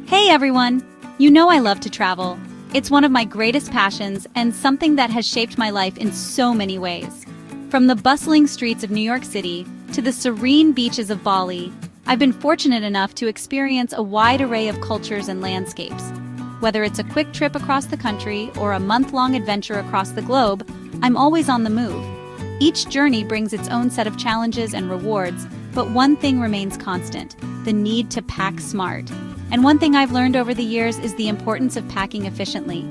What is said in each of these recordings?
Hey everyone! You know I love to travel. It's one of my greatest passions and something that has shaped my life in so many ways. From the bustling streets of New York City to the serene beaches of Bali, I've been fortunate enough to experience a wide array of cultures and landscapes. Whether it's a quick trip across the country or a month-long adventure across the globe, I'm always on the move. Each journey brings its own set of challenges and rewards, but one thing remains constant: the need to pack smart. And one thing I've learned over the years is the importance of packing efficiently.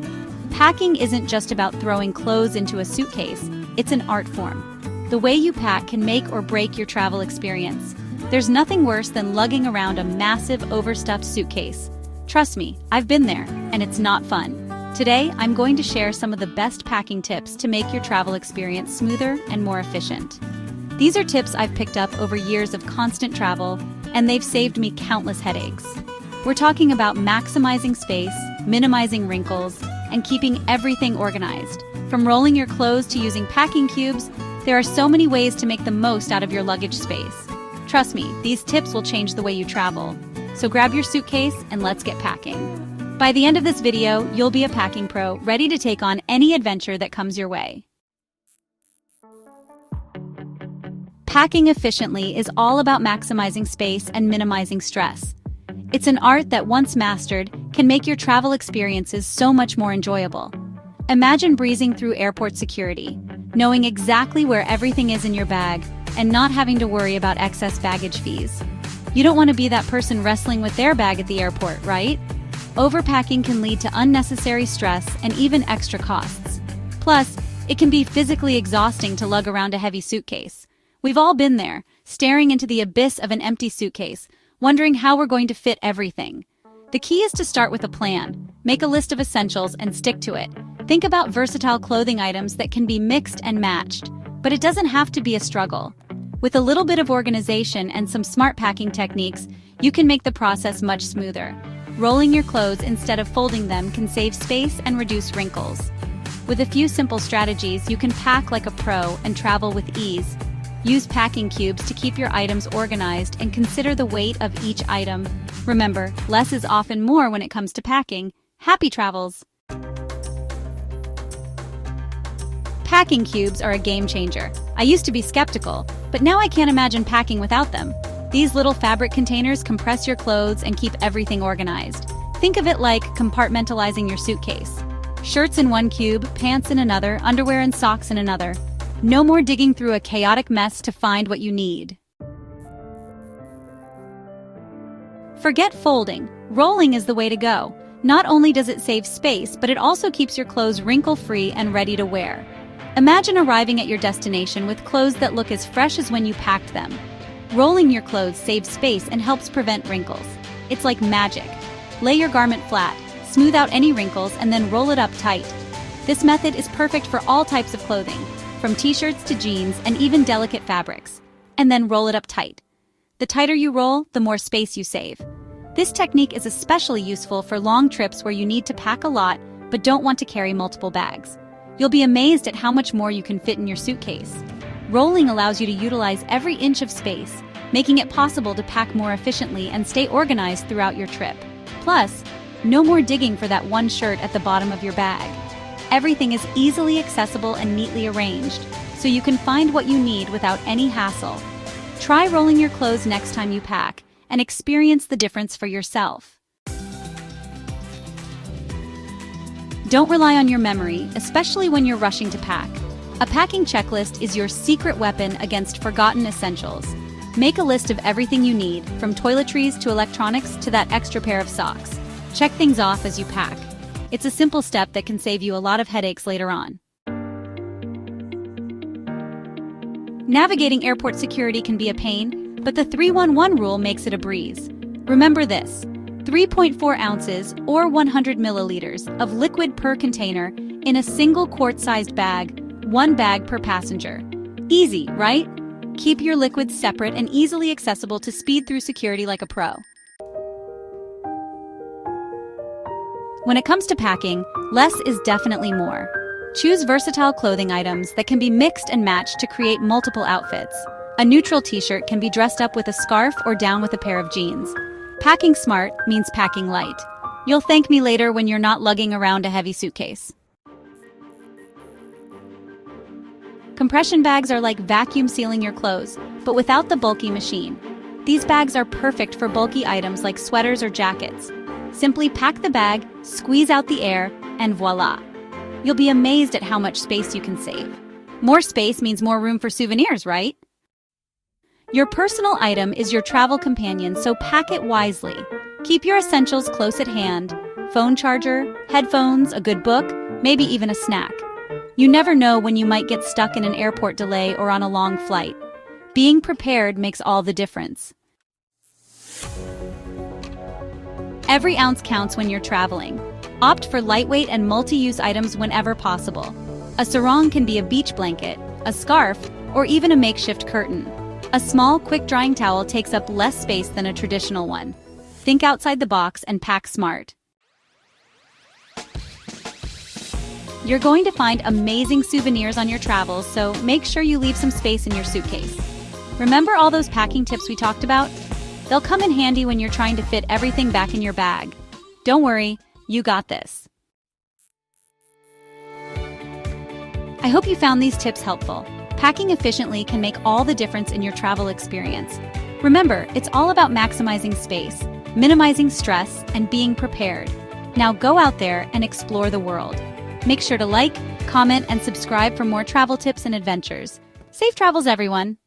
Packing isn't just about throwing clothes into a suitcase, it's an art form. The way you pack can make or break your travel experience. There's nothing worse than lugging around a massive, overstuffed suitcase. Trust me, I've been there, and it's not fun. Today, I'm going to share some of the best packing tips to make your travel experience smoother and more efficient. These are tips I've picked up over years of constant travel, and they've saved me countless headaches. We're talking about maximizing space, minimizing wrinkles, and keeping everything organized. From rolling your clothes to using packing cubes, there are so many ways to make the most out of your luggage space. Trust me, these tips will change the way you travel. So grab your suitcase and let's get packing. By the end of this video, you'll be a packing pro, ready to take on any adventure that comes your way. Packing efficiently is all about maximizing space and minimizing stress. It's an art that, once mastered, can make your travel experiences so much more enjoyable. Imagine breezing through airport security, knowing exactly where everything is in your bag, and not having to worry about excess baggage fees. You don't want to be that person wrestling with their bag at the airport, right? Overpacking can lead to unnecessary stress and even extra costs. Plus, it can be physically exhausting to lug around a heavy suitcase. We've all been there, staring into the abyss of an empty suitcase, wondering how we're going to fit everything. The key is to start with a plan. Make a list of essentials and stick to it. Think about versatile clothing items that can be mixed and matched, but it doesn't have to be a struggle. With a little bit of organization and some smart packing techniques, you can make the process much smoother. Rolling your clothes instead of folding them can save space and reduce wrinkles. With a few simple strategies, you can pack like a pro and travel with ease. Use packing cubes to keep your items organized and consider the weight of each item. Remember, less is often more when it comes to packing. Happy travels! Packing cubes are a game changer. I used to be skeptical, but now I can't imagine packing without them. These little fabric containers compress your clothes and keep everything organized. Think of it like compartmentalizing your suitcase. Shirts in one cube, pants in another, underwear and socks in another. No more digging through a chaotic mess to find what you need. Forget folding. Rolling is the way to go. Not only does it save space, but it also keeps your clothes wrinkle-free and ready to wear. Imagine arriving at your destination with clothes that look as fresh as when you packed them. Rolling your clothes saves space and helps prevent wrinkles. It's like magic. Lay your garment flat, smooth out any wrinkles, and then roll it up tight. This method is perfect for all types of clothing, from t-shirts to jeans and even delicate fabrics. And then roll it up tight. The tighter you roll, the more space you save. This technique is especially useful for long trips where you need to pack a lot but don't want to carry multiple bags. You'll be amazed at how much more you can fit in your suitcase. Rolling allows you to utilize every inch of space, making it possible to pack more efficiently and stay organized throughout your trip. Plus, no more digging for that one shirt at the bottom of your bag. Everything is easily accessible and neatly arranged, so you can find what you need without any hassle. Try rolling your clothes next time you pack and experience the difference for yourself. Don't rely on your memory, especially when you're rushing to pack. A packing checklist is your secret weapon against forgotten essentials. Make a list of everything you need, from toiletries to electronics to that extra pair of socks. Check things off as you pack. It's a simple step that can save you a lot of headaches later on. Navigating airport security can be a pain, but the 311 rule makes it a breeze. Remember this: 3.4 ounces or 100 milliliters of liquid per container in a single quart-sized bag, one bag per passenger. Easy, right? Keep your liquids separate and easily accessible to speed through security like a pro. When it comes to packing, less is definitely more. Choose versatile clothing items that can be mixed and matched to create multiple outfits. A neutral t-shirt can be dressed up with a scarf or down with a pair of jeans. Packing smart means packing light. You'll thank me later when you're not lugging around a heavy suitcase. Compression bags are like vacuum sealing your clothes, but without the bulky machine. These bags are perfect for bulky items like sweaters or jackets. Simply pack the bag, squeeze out the air, and voila! You'll be amazed at how much space you can save. More space means more room for souvenirs, right? Your personal item is your travel companion, so pack it wisely. Keep your essentials close at hand: phone charger, headphones, a good book, maybe even a snack. You never know when you might get stuck in an airport delay or on a long flight. Being prepared makes all the difference. Every ounce counts when you're traveling. Opt for lightweight and multi-use items whenever possible. A sarong can be a beach blanket, a scarf, or even a makeshift curtain. A small, quick-drying towel takes up less space than a traditional one. Think outside the box and pack smart. You're going to find amazing souvenirs on your travels, so make sure you leave some space in your suitcase. Remember all those packing tips we talked about? They'll come in handy when you're trying to fit everything back in your bag. Don't worry, you got this. I hope you found these tips helpful. Packing efficiently can make all the difference in your travel experience. Remember, it's all about maximizing space, minimizing stress, and being prepared. Now go out there and explore the world. Make sure to like, comment, and subscribe for more travel tips and adventures. Safe travels, everyone!